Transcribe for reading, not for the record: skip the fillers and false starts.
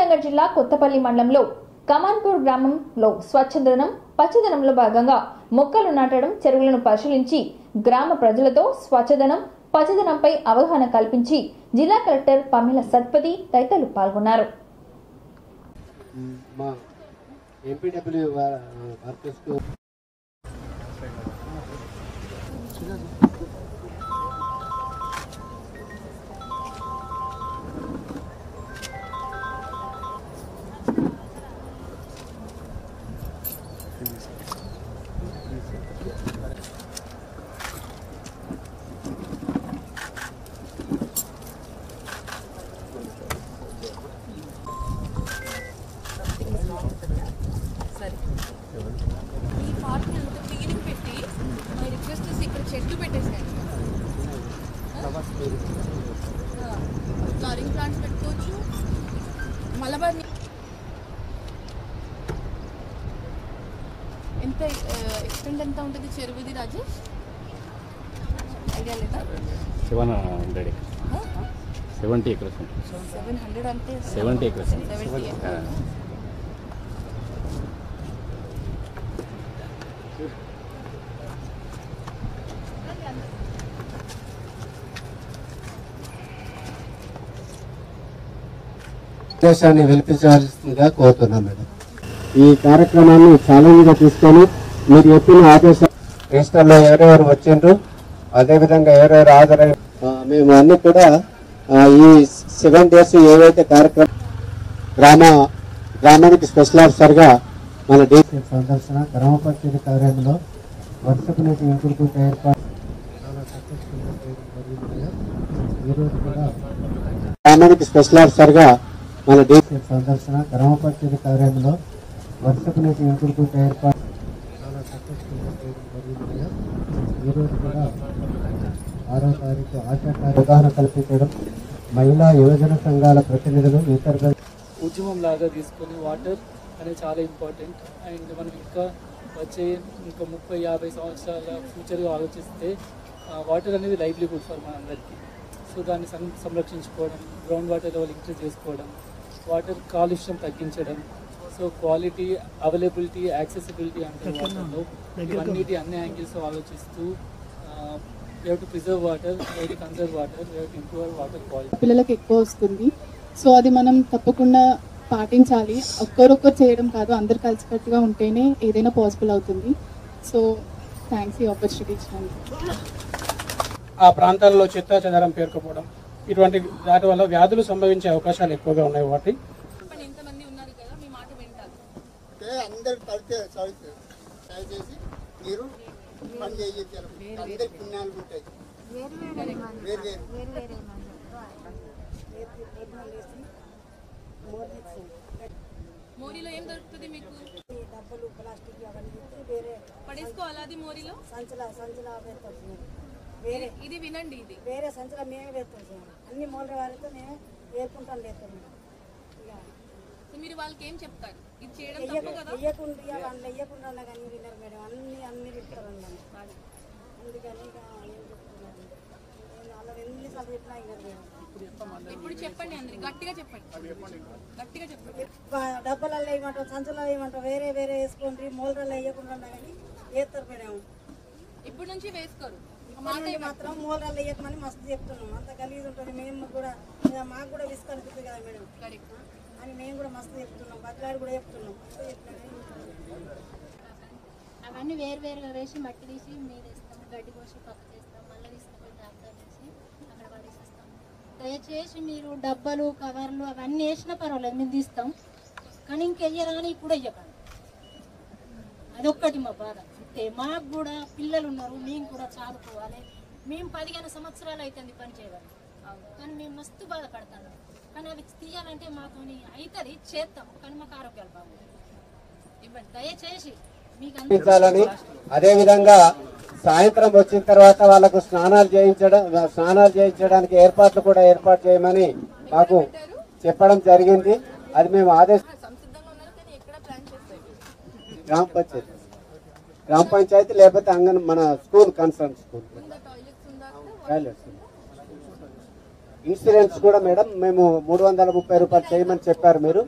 కరీంనగర్ జిల్లా కొత్తపల్లి మండలంలో కమాన్పూర్ గ్రామంలో స్వచ్ఛదనం పచ్చదనంలో భాగంగా మొక్కలు నాటడం, చెరువులను పరిశీలించి గ్రామ ప్రజలతో స్వచ్ఛదనం పచ్చదనంపై అవగాహన కల్పించి జిల్లా కలెక్టర్ పమిల సత్పతి తదితరులు పాల్గొన్నారు. ఈ పార్క్ అంతా క్లీనింగ్ పెట్టి మై రిక్వెస్ట్ చేసి ఇక్కడ చెట్లు పెట్టేసాను. ఫ్లవరింగ్ ప్లాంట్స్ పెట్టుకోవచ్చు. మలబార్ ఎంత ఎక్స్టెంట్ ఎంత ఉంటుంది చెరువుది రాజేష్? ఐడియా లేదా? 700 70 acres. 700 అంటే 70 acres. 70. ఉద్దేశాన్ని వినిపించవలసిందిగా కోరుతున్నాం మేడం. ఈ కార్యక్రమాన్ని ఛాలెంజ్గా తీసుకొని మీరు చెప్పిన ఆదేశాలు రిజిస్టర్లో ఎవరెవరు వచ్చిండ్రు, అదేవిధంగా ఎవరెవరు హాజరై మేము అన్ని కూడా ఈ 7 days ఏవైతే కార్యక్రమం గ్రామానికి స్పెషల్ ఆఫీసర్గా మన డీసీ సందర్శన గ్రామ పంచాయతీ కార్యాలయంలో వర్షపు నీటి ఇంకుడుకుంట ఏర్పాటు చాలా సక్సెస్ఫుల్గా చేయడం జరిగింది. ఈరోజు కూడా గ్రామానికి స్పెషల్ ఆఫీసర్గా మన డీసీ సందర్శన గ్రామ పంచాయతీ కార్యాలయంలో వర్షపు నీటి ఇంకుడుకుంట ఏర్పాటు చాలా సక్సెస్ఫుల్గా చేయడం జరిగింది. ఈరోజు కూడా 6వ తారీఖు ఆశా అవగాహన కల్పించడం, మహిళా యువజన సంఘాల ప్రతినిధులు ఇతర ఉద్యమం లాగా తీసుకొని వాటర్ అనేది చాలా ఇంపార్టెంట్. అండ్ మనం వచ్చే 30-50 సంవత్సరాల ఫ్యూచర్గా ఆలోచిస్తే వాటర్ అనేది లైవ్లీహుడ్ ఫర్ మనందరికీ. సో దాన్ని సంరక్షించుకోవడం, గ్రౌండ్ వాటర్ లెవెల్ ఇంక్రీజ్ చేసుకోవడం, వాటర్ కాలుష్యం తగ్గించడం, సో క్వాలిటీ, అవైలబిలిటీ, యాక్సెసిబిలిటీ అంటే వాటర్లో ఇవన్నిటి అన్ని యాంగిల్స్ ఆలోచిస్తూ we have to preserve water, we have to conserve water, we have to improve water quality. పిల్లలకు ఎక్కువ వస్తుంది. సో అది మనం తప్పకుండా పాటించాలి. ఒక్కరొక్కరు చేయడం కాదు, అందరు కలిసికట్టుగా ఉంటేనే ఏదైనా పాసిబుల్ అవుతుంది. సో థ్యాంక్స్ ఈ ఆపర్చునిటీ ఇచ్చినందుకు. ఆ ప్రాంతాల్లో చెత్త చెదారం పేరుకుపోవడం, ఇటువంటి దాటి వల్ల వ్యాధులు సంభవించే అవకాశాలు ఎక్కువగా ఉన్నాయి. వాటి ఎంతమంది ఉన్నారు కదా, మీ మాట వింటారు. అందరు దయచేసి మీరు పని చేయించారు. అందరికి పుణ్యాలు ఉంటాయి. మోరీలో ఏం దొరుకుతుంది మీకు? డబ్బులు, ప్లాస్టిక్ అవన్నీ వేరే పడేసుకోవాలి. అది మోరీలో సంచుల పెడతాం. వేరే ఇది వినండి, ఇది వేరే సంచుల మేమే పెడతాం. అన్ని మూల వారితో మేము వేరుకుంటాం లేస్తాం. మీరు వాళ్ళకి ఏం చెప్తారు? ఇది చేయడం తప్పు కదా? వెయ్యకుండా కానీ వినరు మేడం. అన్ని చెప్తారు అన్నమాట. అందుకని ఏం చెప్తున్నారు, నేను అలా ఎన్నిసార్లు చెప్పినా వినరు మేడం. ఇప్పుడు చెప్పండి, అందరికి గట్టిగా చెప్పండి, గట్టిగా చెప్పండి. డబ్బాలలో వేయమంటాం, సంచులలో వేయమంటాం, వేరే వేసుకోండి. మూలల్లో వేయకుండా కానీ వేస్తారు మేడం. ఇప్పుడు నుంచి వేసుకోరు మాత్రం మూలల్లో వేయకమని మస్తు చెప్తున్నాం. అంత గలీజ్ ఉంటుంది. మేము కూడా మాకు కూడా విసుగు అనిపిస్తుంది కదా మేడం అని మేము కూడా మస్తు చెప్తున్నాం. బట్లాడి కూడా చెప్తున్నాం. అవన్నీ వేరువేరుగా వేసి మట్టి తీసి మీద వేస్తాం, గడ్డి కోసి పక్కకు వేస్తాం, మళ్ళీ తీసుకుపోయి ట్రాక్టర్ వేసి అక్కడ పడేసేస్తాం. దయచేసి మీరు డబ్బాలు, కవర్లు అవన్నీ వేసినా పర్వాలేదు, మేము తీస్తాం. కానీ ఇంకెయ్యరాని ఇప్పుడు వెయ్యకండి. అదొక్కటి మా బాధ. అంతే. మాకు కూడా పిల్లలు ఉన్నారు, మేము కూడా చదువుకోవాలి. మేము 15 సంవత్సరాలు అవుతుంది పని చేయాలి, కానీ మేము మస్తు బాధపడతాం. కానీ అవి తీయాలంటే మాతో అవుతుంది, చేస్తాం. కానీ మాకు ఆరోగ్యాలు బాగుంటాయి. ఇవ్వండి దయచేసి మీకు. అదేవిధంగా సాయంత్రం వచ్చిన తర్వాత వాళ్ళకు స్నానాలు చేయించడానికి ఏర్పాట్లు కూడా ఏర్పాటు చేయమని మాకు చెప్పడం జరిగింది. అది మేము గ్రామ పంచాయతీ లేకపోతే మన school concern school toilets insurance కూడా మేడం మేము 330 రూపాయలు చేయమని చెప్పారు మీరు.